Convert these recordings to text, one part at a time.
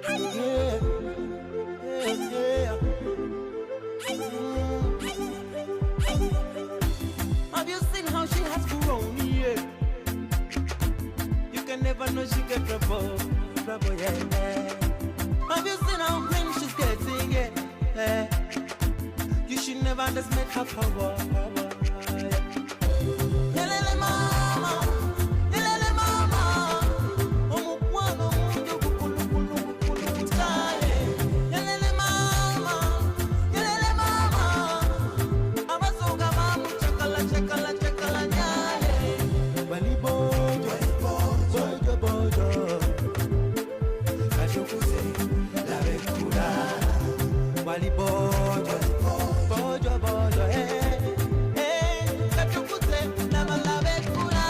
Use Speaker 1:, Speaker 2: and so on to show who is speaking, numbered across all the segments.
Speaker 1: Yeah, yeah, Have you seen how she has grown? Yeah. You can never know she get trouble, yeah. Have you seen how green she's getting? Yeah. You should never underestimate her power. Yelele mama, yelele mama. Omukwano mundu kukulu taye. Yelele mama, yelele mama. Abasoga mamu chakala nyaye. Bali bojo, kachokuse la vekula. Bali bojo, kachokuse la vekula.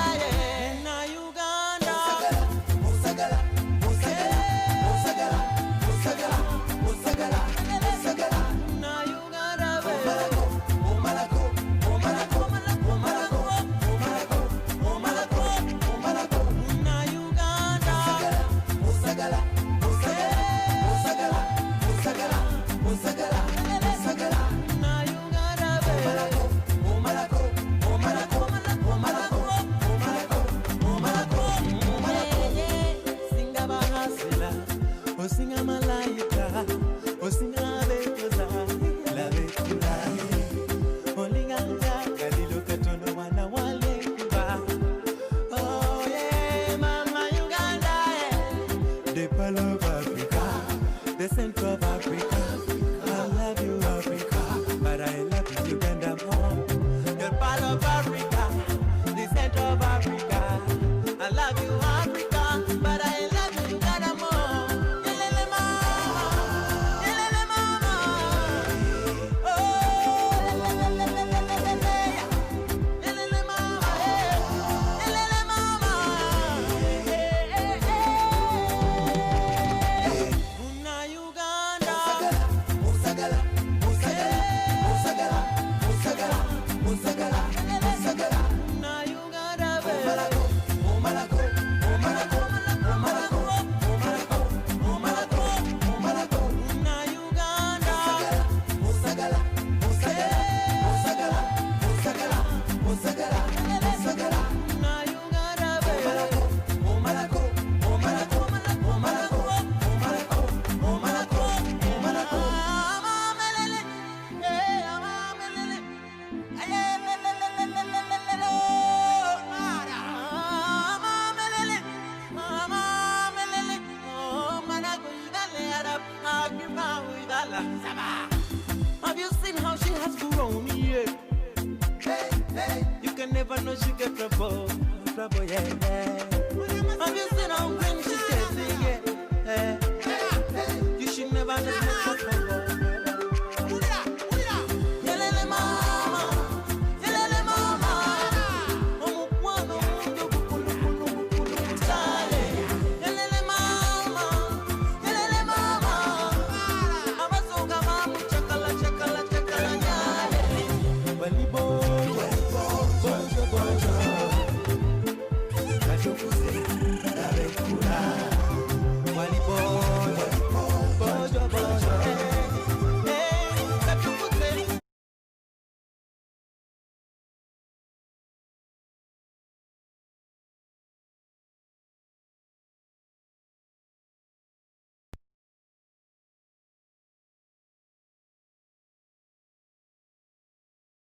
Speaker 1: Na Uganda, Musagala, na Uganda, Omalako, na Uganda, Musagala, na Uganda, Singa bahasela, osinga malaika, osinga bekoza, la bekula. Olinganga kalilo katono wana wale kuba. Oh yeah, mama Uganda, the pearl of Africa, the center of Africa. I love you Africa, but I love you Uganda more. The pearl of Africa, the center of Africa. I love you Africa, but I love you Uganda more. Yelele mama, yelele mama. Oh, yelele mama, yelele mama. Una Uganda, una Uganda, una Have you seen how she has grown? Yeah. You can never know she get trouble, yeah. Have you seen how green she